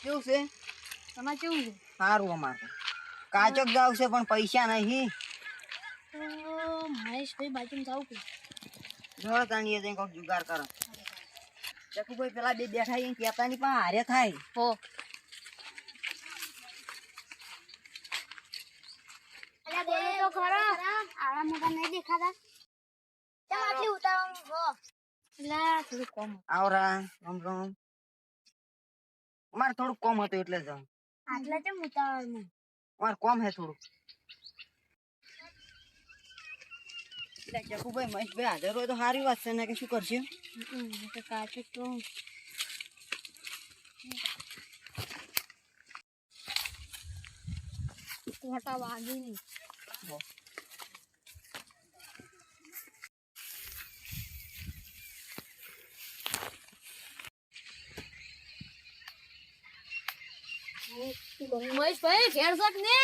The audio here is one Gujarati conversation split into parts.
કેવું છે? તમારે કેવું છે? સારું અમારે કાચક જાવ છે પણ પૈસા નહીં. તો મહેશભાઈ બાજુમાં જાવ કે ધળ તાણીએ જઈને કોઈક જુગાર કરો. ચકુભાઈ પેલા બે બેઠા અહીં કહેતા નહીં પણ હારે થાય. હો અરે બોલો તો ખરો આવા મોટા નહીં દેખાતા કેમ આટલી ઉતાવળ હો લા થોડું કોમ આવરા રમ રમ અમારે થોડું કોમ હતું એટલે જ આટલા કેમ ઉતાવળમાં અમારે કોમ હે થોડું. એટલે ચકુભાઈ મહેશભાઈ હાજર હોય તો સારી વાત છે ને કે શું કરશે? તો કાચું તો મોટા વાગી નહીં મહેશભાઈ ઘેર શક ને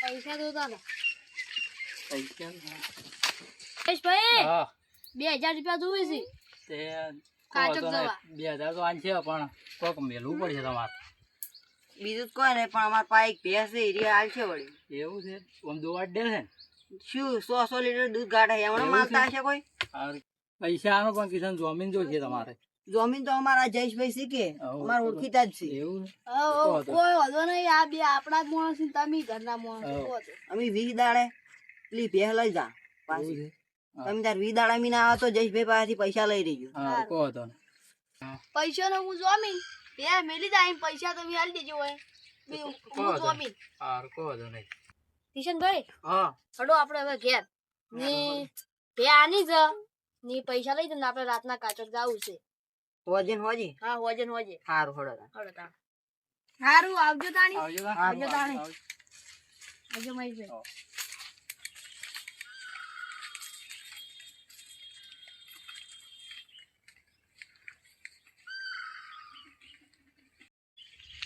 પૈસા દો તાને મહેશભાઈ 2000 રૂપિયા જોવે છે કાચક જવા 2000 તો આનશે પણ કોક મેલવું પડશે તમારે. બીજું કોઈ નહીં પણ અમારે પાસે એક ભેંસ છે એરિયા હાલ છે વળી. એવું છે આમ દોવાડ દે છે ને શું 100 લીટર દૂધ કાઢે એમણે માલતા હશે કોઈ? પૈસા આનો પણ કિશન જમીન જો છે તમારે. જમીન તો અમારા જયેશભાઈ શીખે અમારા ઓળખીતા જ છે. એવું કોઈ વાંધો નહીં આ બે આપણા જ માણસ ને તમે ઘરના માણસ અમે 20 દાડે પેલી ભેંસ લઈ જા પાછી. છે. તમે તાર 20 દાડા મી ના આવે તો જયેશભાઈ પાસેથી પૈસા લઈ લેજો. હા કહો તો ને. પૈસા નો હું જોમીન બે મેલી જાય પૈસા તમે આલી દેજો હોય હું જોમીન હાર કહો તો નહીં. કિશનભાઈ હા હડો આપણે હવે ઘેર ને બે આની જ ને પૈસા લઈ જને આપણે રાતના કાચક જાવું છે. હોજે ને હોજે. હા હોજે હોજે સારું હળો હડો તા સારું આવજો તાણી આવજો આવજો તાણી આવજો મહેશભાઈ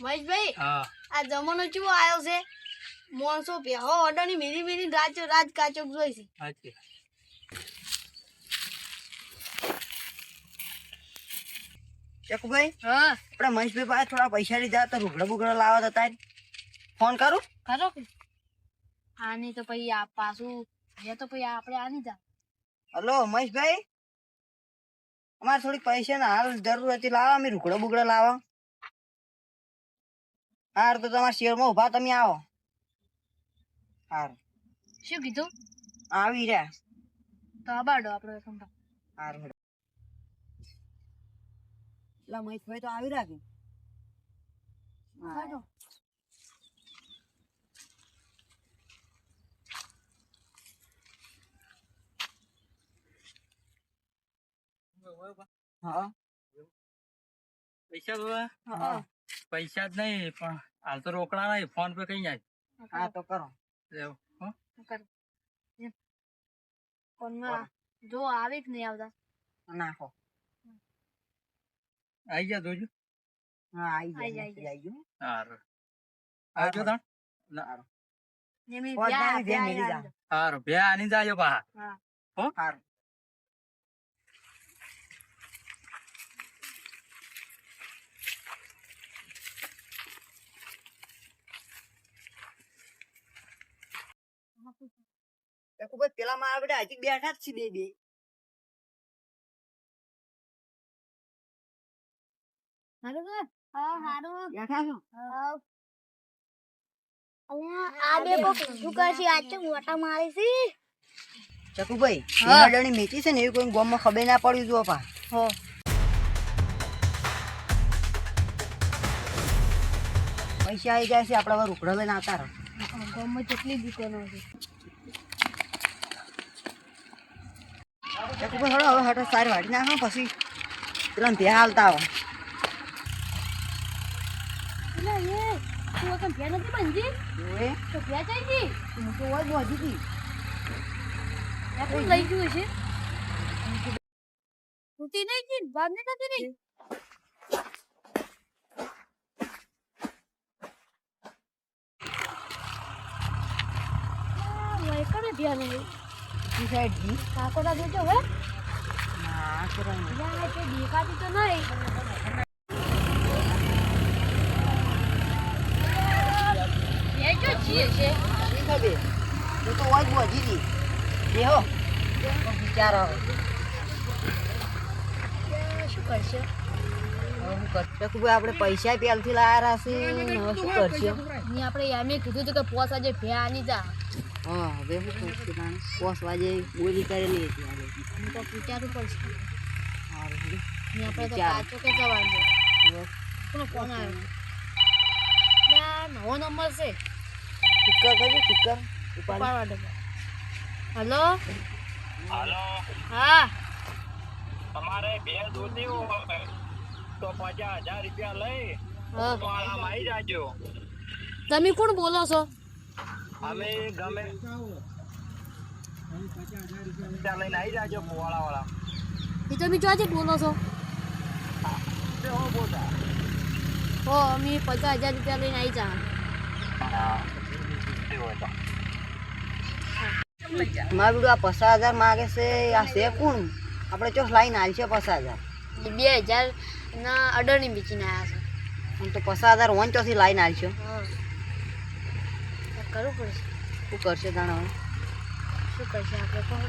મહેશભાઈ હા આ જમાનો કેવો આવ્યો છે માણસો બેહો ઓર્ડરની મેરી મેરી રાજ કાચક જોઈ છે. સાચી. ચકુભાઈ હા આપણે મહેશભાઈ પાસે થોડા પૈસા લીધા તો રૂગડા બુગડા લાવવા તો તાર ફોન કરું. ખરો કે આની તો પછી આ પાછું એ તો પછી આપણે આની જા હલો મહેશભાઈ અમારે થોડીક પૈસા ના હાલ જરૂર હતી લાવો અમે રૂગડા બુગડા લાવો. હાર તો તમારા શેરમાં ઉભા તમે આવો. હાર શું કીધું આવી રહ્યા. તો આબાડો આપણે સંભાળ હાર હેડો. એટલે મહેશભાઈ તો આવી રહ્યા કે હાલો હા પૈસા તો હા પૈસા જ નહીં પણ હાલ તો રોકડા નહીં ફોન પે કઈ જાય. હા તો કરો. ફોનમાં જો આવે કે નહીં આવતા નાખો. આઈ જા જોજો. હા આવી આઈ જાય જાય. આવી ગયું. હારું આવજો તાણ. સારું. ને મેં ફોન બે તમે બે મેલી જા. હારું બે આની જાજો પા. હા સારું. ચકુભાઈ પેલા માં આપણે હજી બેઠા જ છીએ બે. હારું કે હા હારું બેઠા છો? આ બે કોક શું કરશે આજ તો મોટા મારી છે ચકુભાઈ હા. અડાણી મેચી છે ને એવી કોઈ ગામમાં ખબર ના પડી જો પા. હો પૈસા આવી જાય છે આપડે હવે રૂકડા લઈને આવતા રહો. ગામમાં કેટલી દુકાનો છે ચકુભાઈ હળો હવે હટો સારી વાટી નાખો પછી પેલા ભે હાલતા આવો. એટલે એ તું કમ ભ્યા નથી બનજી ઓએ તો ભ્યા જાય જી હું તો હોય બોધી હતી. કોણ લઈ ગયું છે ઉતી નહીં જી બાદ નહીં થતી નહીં કરે ભ્યા નહીં ઈ સાઈડ જી. કાકોડા જોજો હે ના આ કરાય યાર તે દેખાતી તો નહીં એ જો છીએ છે શી ખબર તું તો હોય જ બોજી દી દેહો વિચાર આવે શું કરશે હવે હું કરશે ભાઈ આપણે પૈસા પહેલથી લાયા હશે ને હવે શું કરશે ની આપણે એમ કીધું હતું કે પોસ આજે ભે આની જા હા હવે શું કરશે તાણે પોસ વાજે બોલી કરેલી હતી આ બધી. હું તો વિચારવું પડશે હારું હેડો. ની આપણે તો વિચાર. પાછો કે જવાનું છે હવે કોનો ફોન આવ્યો યાર નવો નંબર છે સ્પીકર કરજો સ્પીકર ઉપાડ ઉપાડવા દે હલો હાલો હા તમારે બે દૂધી હોય તો 50,000 રૂપિયા લઈ હા વાળામાં આવી જાજો. તમે કોણ બોલો છો અમે ગમે ત્યાં લઈને આવી જાજો વાળા એ તમે ચોથી બોલો છો હો અમે 50,000 રૂપિયા લઈને આવી જા મારું બધું આ 50,000 માગે છે આ છે કોણ આપણે ચોસ લાઈને હાલશે 50,000 2000 ના અડરની બીચીને આવ્યા આમ તો 50,000 વન ચોથી લાઈને હાલશો છે હા કરવું પડશે શું કરશે તાણે હવે શું કરશે આપણે કોણ